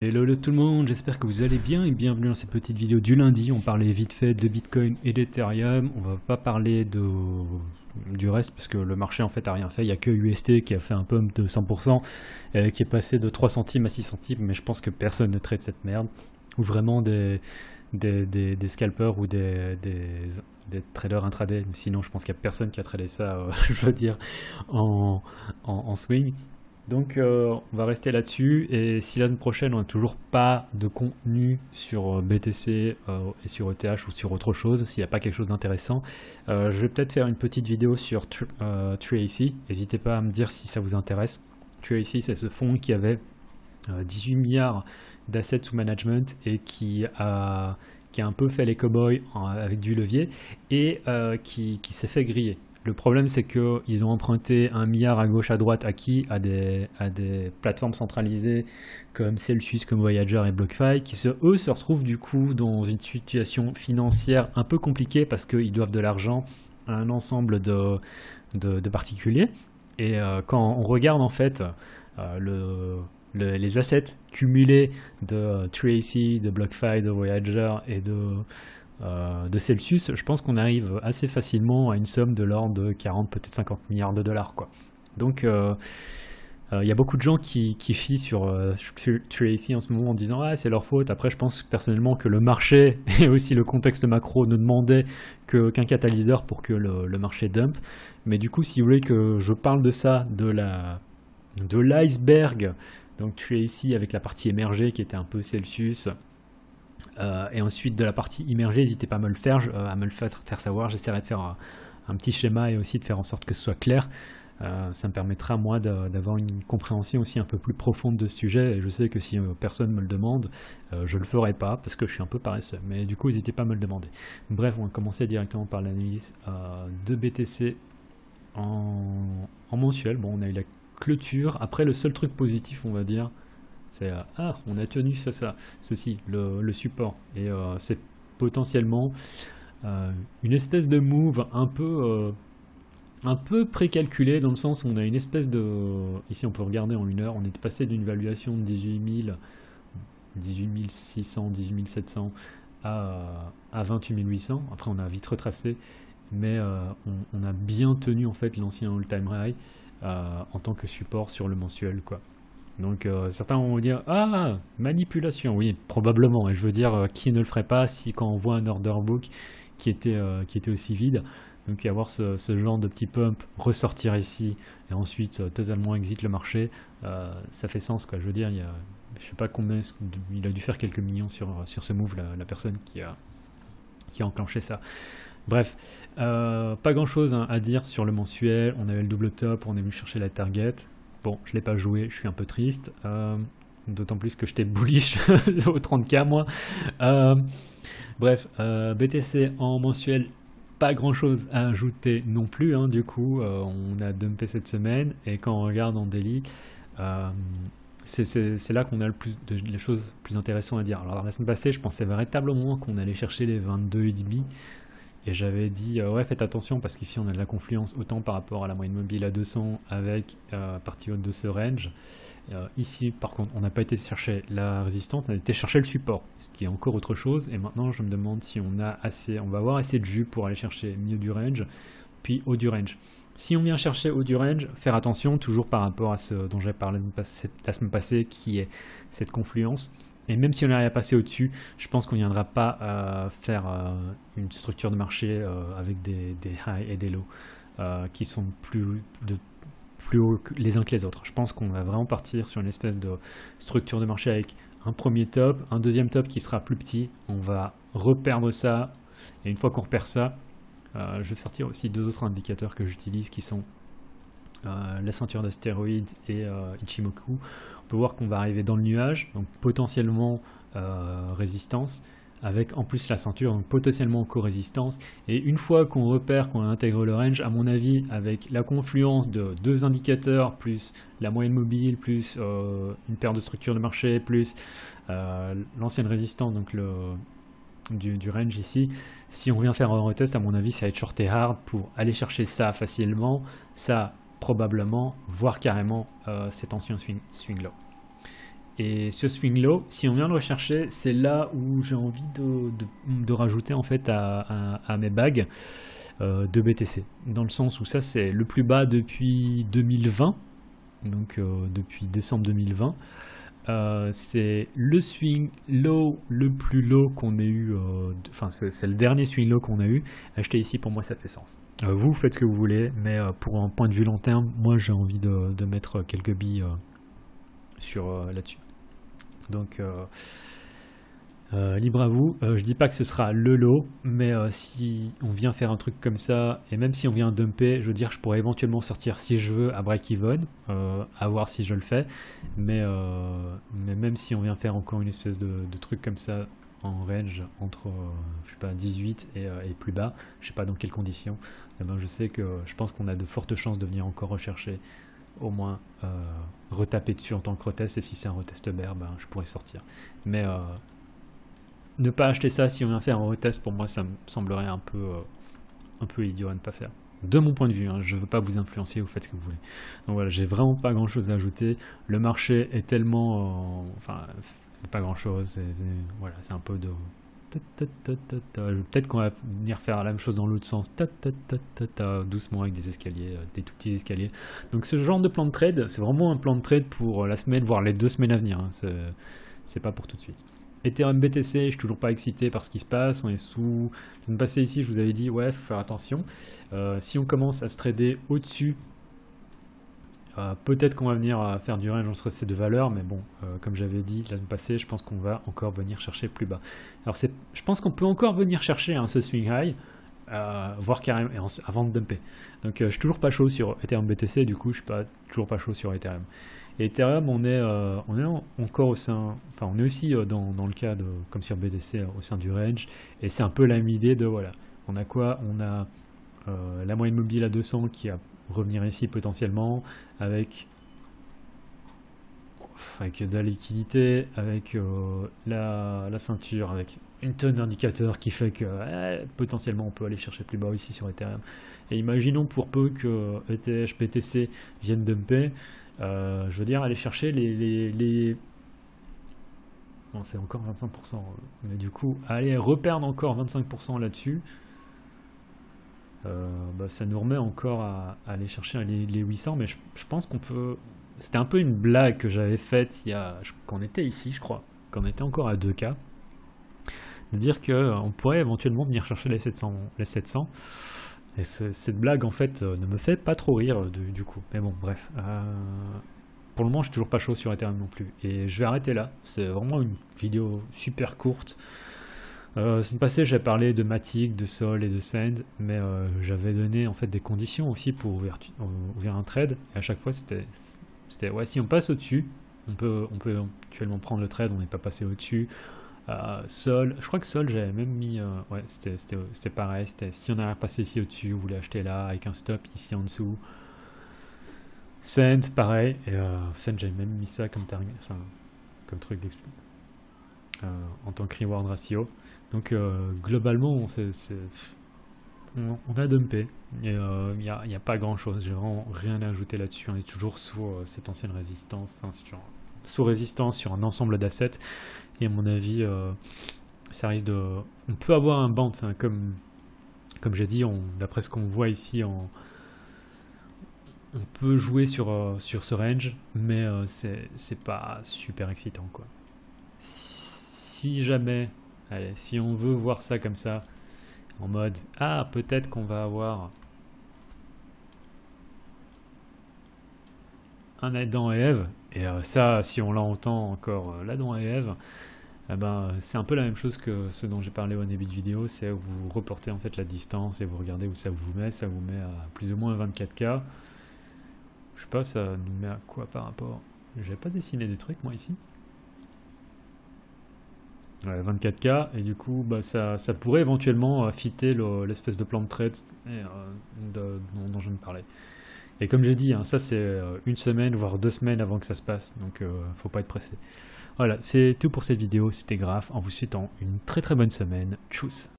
Hello tout le monde, j'espère que vous allez bien et bienvenue dans cette petite vidéo du lundi. On parlait vite fait de Bitcoin et d'Ethereum. On va pas parler du reste parce que le marché en fait a rien fait. Il y a que UST qui a fait un pump de 100%, qui est passé de 3 centimes à 6 centimes, mais je pense que personne ne trade cette merde. Ou vraiment des scalpers ou des traders intraday. Sinon je pense qu'il n'y a personne qui a tradé ça, je veux dire, en swing. Donc on va rester là-dessus et si la semaine prochaine on n'a toujours pas de contenu sur BTC et sur ETH ou sur autre chose, s'il n'y a pas quelque chose d'intéressant, je vais peut-être faire une petite vidéo sur Tracy. N'hésitez pas à me dire si ça vous intéresse. Tracy, c'est ce fonds qui avait 18 milliards d'assets sous management et qui a un peu fait les cowboys avec du levier et qui s'est fait griller. Le problème, c'est qu'ils ont emprunté 1 milliard à gauche, à droite, à qui à des plateformes centralisées comme Celsius, comme Voyager et BlockFi, qui eux se retrouvent du coup dans une situation financière un peu compliquée parce qu'ils doivent de l'argent à un ensemble de particuliers. Et quand on regarde en fait les assets cumulés de Tracy, de BlockFi, de Voyager et de Celsius, je pense qu'on arrive assez facilement à une somme de l'ordre de 40, peut-être 50 milliards de dollars, quoi. Donc il y a beaucoup de gens qui chient sur Tracy en ce moment en disant ah c'est leur faute. Après je pense personnellement que le marché et aussi le contexte macro ne demandaient qu'un catalyseur pour que le marché dump. Mais du coup si vous voulez que je parle de ça, de l'iceberg, donc Tracy avec la partie émergée qui était un peu Celsius, et ensuite de la partie immergée, n'hésitez pas à me le faire, faire savoir. J'essaierai de faire un petit schéma et aussi de faire en sorte que ce soit clair. Ça me permettra moi d'avoir une compréhension aussi un peu plus profonde de ce sujet. Et je sais que si personne me le demande, je le ferai pas parce que je suis un peu paresseux. Mais du coup, n'hésitez pas à me le demander. Bref, on va commencer directement par l'analyse de BTC en mensuel. Bon, on a eu la clôture. Après, le seul truc positif, on va dire, c'est ah, on a tenu ceci, le support. Et c'est potentiellement une espèce de move un peu précalculé dans le sens où on a une espèce de... Ici on peut regarder en 1 heure, on est passé d'une valuation de 18 600, 18 700 à 28 800. Après on a vite retracé, mais on a bien tenu en fait l'ancien all-time high en tant que support sur le mensuel, quoi. Donc certains vont dire ah manipulation, oui probablement, et je veux dire qui ne le ferait pas si quand on voit un order book qui était aussi vide. Donc avoir ce genre de petit pump, ressortir ici et ensuite totalement exit le marché, ça fait sens, quoi. Je veux dire je sais pas combien il a dû faire quelques millions sur ce move, la personne qui a enclenché ça. Bref, pas grand chose à dire sur le mensuel. On avait le double top, on est venu chercher la target. Bon, je l'ai pas joué, je suis un peu triste. D'autant plus que j'étais bullish au 30K moi. Bref, BTC en mensuel, pas grand chose à ajouter non plus, hein, du coup. On a dumpé cette semaine et quand on regarde en daily, c'est là qu'on a les choses plus intéressantes à dire. Alors la semaine passée, je pensais véritablement qu'on allait chercher les 22 UDB. Et j'avais dit, ouais, faites attention parce qu'ici on a de la confluence autant par rapport à la moyenne mobile à 200 avec partie haute de ce range. Ici, par contre, on n'a pas été chercher la résistance, on a été chercher le support, ce qui est encore autre chose. Et maintenant, je me demande si on va avoir assez de jus pour aller chercher milieu du range, puis haut du range. Si on vient chercher haut du range, faire attention, toujours par rapport à ce dont j'avais parlé la semaine passée, qui est cette confluence. Et même si on arrive à passer au-dessus, je pense qu'on ne viendra pas faire une structure de marché avec des highs et des lows qui sont plus hauts les uns que les autres. Je pense qu'on va vraiment partir sur une espèce de structure de marché avec un premier top, un deuxième top qui sera plus petit. On va reperdre ça. Et une fois qu'on repère ça, je vais sortir aussi 2 autres indicateurs que j'utilise qui sont la ceinture d'astéroïdes et Ichimoku. On peut voir qu'on va arriver dans le nuage, donc potentiellement résistance, avec en plus la ceinture, donc potentiellement encore résistance. Et une fois qu'on repère, qu'on intègre le range, à mon avis, avec la confluence de 2 indicateurs, plus la moyenne mobile, plus une paire de structures de marché, plus l'ancienne résistance, donc du range ici, si on vient faire un retest, à mon avis, ça va être short et hard pour aller chercher ça facilement, ça probablement, voire carrément cet ancien swing low. Et ce swing low, si on vient le rechercher, c'est là où j'ai envie de rajouter en fait à mes bagues de BTC. Dans le sens où ça c'est le plus bas depuis 2020, donc depuis décembre 2020. C'est le swing low le plus low qu'on ait eu, enfin c'est le dernier swing low qu'on a eu. Acheter ici pour moi ça fait sens. Vous faites ce que vous voulez, mais pour un point de vue long terme, moi j'ai envie de mettre quelques billes là-dessus. Donc libre à vous. Je dis pas que ce sera le lot, mais si on vient faire un truc comme ça, et même si on vient dumper, je veux dire, je pourrais éventuellement sortir si je veux à break-even, à voir si je le fais, mais même si on vient faire encore une espèce de truc comme ça en range entre je sais pas 18 et plus bas, je sais pas dans quelles conditions, eh ben, je sais que je pense qu'on a de fortes chances de venir encore rechercher au moins retaper dessus en tant que retest, et si c'est un retest bear, ben, je pourrais sortir. Mais ne pas acheter ça si on vient faire un retest, pour moi ça me semblerait un peu idiot à ne pas faire. De mon point de vue, hein, je ne veux pas vous influencer, vous faites ce que vous voulez. Donc voilà, j'ai vraiment pas grand chose à ajouter. Le marché est tellement... enfin, pas grand chose, voilà, c'est un peu de... Peut-être qu'on va venir faire la même chose dans l'autre sens, doucement avec des escaliers, des tout petits escaliers. Donc ce genre de plan de trade, c'est vraiment un plan de trade pour la semaine, voire les 2 semaines à venir. Hein. C'est pas pour tout de suite. Ethereum BTC, je suis toujours pas excité par ce qui se passe. On est sous. Je viens de passer ici, je vous avais dit, ouais, faut faire attention. Si on commence à se trader au-dessus, peut-être qu'on va venir faire du range entre ces deux valeurs, mais bon, comme j'avais dit la semaine passée, je pense qu'on va encore venir chercher plus bas. Alors je pense qu'on peut encore venir chercher ce swing high, voire carrément avant de dumper. Donc je suis toujours pas chaud sur Ethereum BTC, du coup je suis toujours pas chaud sur Ethereum. Et Ethereum, on est encore au sein, enfin on est aussi dans le cas de, comme sur BTC, au sein du range, et c'est un peu la même idée de voilà, on a quoi? On a la moyenne mobile à 200 qui va revenir ici potentiellement, avec de la liquidité, avec la ceinture, avec une tonne d'indicateurs qui fait que potentiellement on peut aller chercher plus bas ici sur Ethereum. Et imaginons pour peu que ETH, BTC viennent dumper, je veux dire aller chercher les... Bon, c'est encore 25%, mais du coup aller reperdre encore 25% là-dessus, ça nous remet encore à aller chercher les 800, mais je pense qu'on peut... C'était un peu une blague que j'avais faite quand on était ici, je crois, quand on était encore à 2K, de dire qu'on pourrait éventuellement venir chercher les 700. Et cette blague, en fait, ne me fait pas trop rire du coup. Mais bon, bref. Pour le moment, je suis toujours pas chaud sur Ethereum non plus. Et je vais arrêter là. C'est vraiment une vidéo super courte. La semaine passée, j'ai parlé de Matic, de Sol et de Send, mais j'avais donné en fait des conditions aussi pour ouvrir un trade. Et à chaque fois, c'était ouais, si on passe au-dessus, on peut actuellement prendre le trade, on n'est pas passé au-dessus. Sol, je crois que Sol, j'avais même mis, ouais, c'était pareil, si on avait passé ici au-dessus, vous voulez acheter là, avec un stop ici en dessous. Send, pareil, et Send, j'avais même mis ça comme target, enfin, comme truc d'exploit. En tant que reward ratio. Donc globalement on a dumpé. Il n'y a pas grand chose, j'ai vraiment rien à ajouter là-dessus. On est toujours sous cette ancienne résistance, enfin, sous résistance sur un ensemble d'assets, et à mon avis ça risque de... On peut avoir un bounce, hein, comme j'ai dit, d'après ce qu'on voit ici, on peut jouer sur ce range, mais c'est pas super excitant quoi. Si jamais, allez, si on veut voir ça comme ça, en mode peut-être qu'on va avoir un Adam et Ève, et ça, si on l'entend encore, l'Adam et Ève, c'est un peu la même chose que ce dont j'ai parlé au début de vidéo, c'est vous reportez en fait la distance et vous regardez où ça vous met à plus ou moins 24K. Je sais pas, ça nous met à quoi par rapport... J'ai pas dessiné des trucs moi ici. Ouais, 24K, et du coup ça pourrait éventuellement fitter l'espèce de plan de trade dont je me parlais. Et comme j'ai dit, hein, ça c'est une semaine voire 2 semaines avant que ça se passe, donc faut pas être pressé. Voilà, c'est tout pour cette vidéo, c'était Graph, en vous souhaitant une très très bonne semaine. Tchuss.